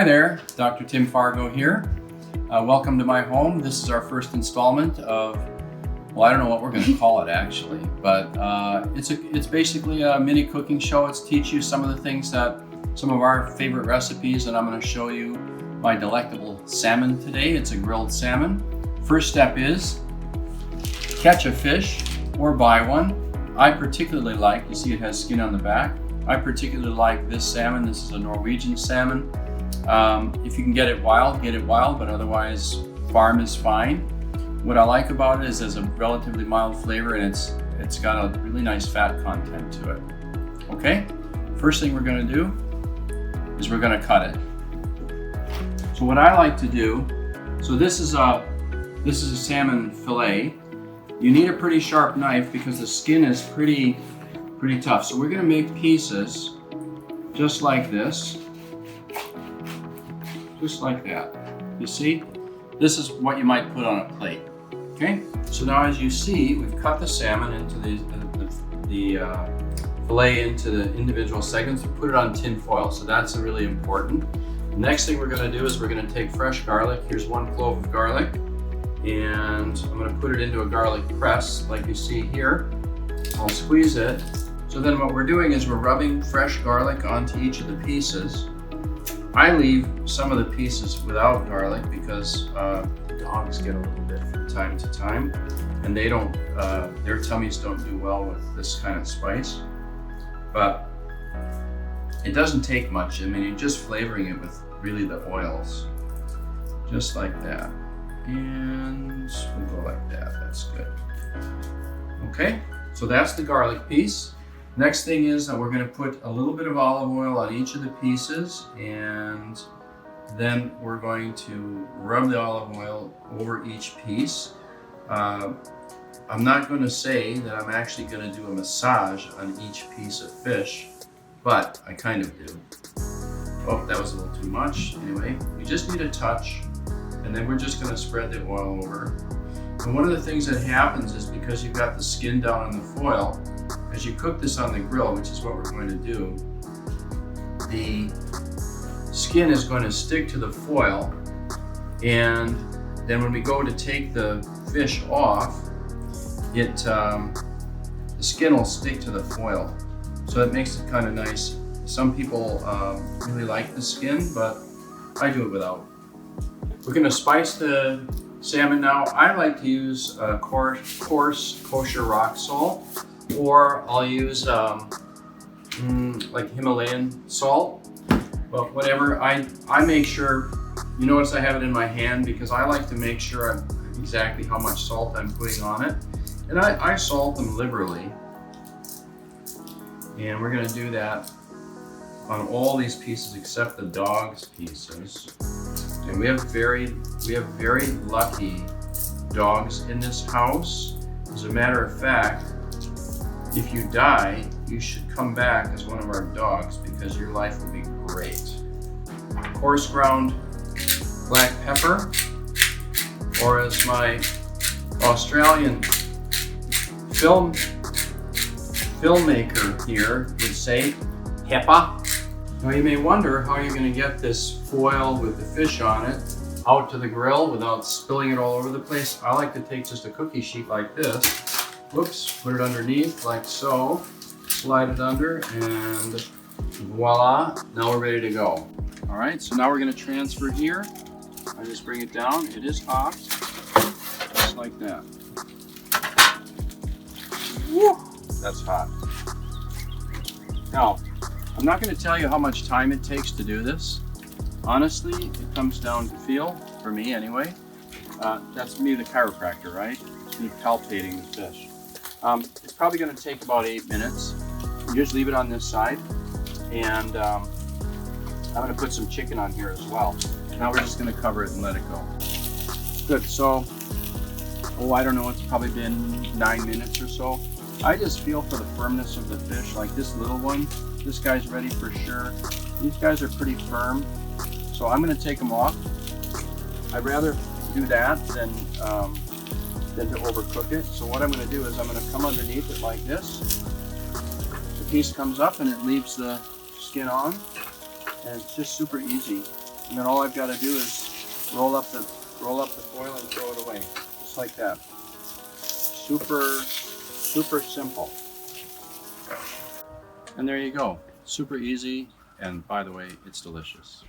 Hi there, Dr. Tim Fargo here. Welcome to my home. This is our first installment of, well, I don't know what we're going to call it actually, but it's basically a mini cooking show. It's teach you some of the things that, some of our favorite recipes, and I'm going to show you my delectable salmon today. It's a grilled salmon. First step is catch a fish or buy one. I particularly like, you see it has skin on the back. I particularly like this salmon. This is a Norwegian salmon. If you can get it wild, but otherwise farm is fine. What I like about it is there's a relatively mild flavor and it's got a really nice fat content to it. Okay, first thing we're going to do is we're going to cut it. So what I like to do, so this is a salmon fillet. You need a pretty sharp knife because the skin is pretty tough. So we're going to make pieces just like this. Just like that. You see? This is what you might put on a plate. Okay? So now as you see, we've cut the salmon into the fillet into the individual segments and put it on tin foil. So that's really important. The next thing we're going to do is we're going to take fresh garlic. Here's 1 clove of garlic. And I'm going to put it into a garlic press like you see here. I'll squeeze it. So then what we're doing is we're rubbing fresh garlic onto each of the pieces. I leave some of the pieces without garlic because dogs get a little bit from time to time, and they don't, their tummies don't do well with this kind of spice. But it doesn't take much. I mean, you're just flavoring it with really the oils, just like that. And we'll go like that. That's good. Okay, so that's the garlic piece. Next thing is that we're going to put a little bit of olive oil on each of the pieces, and then we're going to rub the olive oil over each piece. I'm not going to say that I'm actually going to do a massage on each piece of fish, but I kind of do. Oh, that was a little too much. Anyway, you just need a touch, and then we're just going to spread the oil over. And one of the things that happens is because you've got the skin down on the foil, as you cook this on the grill, which is what we're going to do, the skin is going to stick to the foil, and then when we go to take the fish off, the skin will stick to the foil. So it makes it kind of nice. Some people really like the skin, but I do it without. We're going to spice the salmon now. I like to use coarse kosher rock salt, or I'll use like Himalayan salt, but whatever. I make sure, you notice I have it in my hand because I like to make sure exactly how much salt I'm putting on it. And I salt them liberally. And we're going to do that on all these pieces except the dog's pieces. And we have very lucky dogs in this house. As a matter of fact, if you die, you should come back as one of our dogs because your life will be great. Coarse ground black pepper, or as my Australian filmmaker here would say, pepper. Now you may wonder how you're going to get this foil with the fish on it out to the grill without spilling it all over the place. I like to take just a cookie sheet like this. Whoops, put it underneath like so, slide it under, and voila, now we're ready to go. All right, so now we're going to transfer here. I just bring it down. It is hot, just like that. Woo, that's hot. Now, I'm not going to tell you how much time it takes to do this. Honestly, it comes down to feel, for me anyway. That's me, the chiropractor, right? Me palpating the fish. It's probably going to take about 8 minutes. You just leave it on this side, and I'm going to put some chicken on here as well. Now we're just going to cover it and let it go. Good. So, I don't know, it's probably been 9 minutes or so. I just feel for the firmness of the fish, like this little one. This guy's ready for sure. These guys are pretty firm, so I'm going to take them off. I'd rather do that than to overcook it. So what I'm going to do is I'm going to come underneath it like this. The piece comes up and it leaves the skin on, and it's just super easy. And then all I've got to do is roll up the foil and throw it away, just like that. Super simple. And there you go. Super easy, and by the way, it's delicious.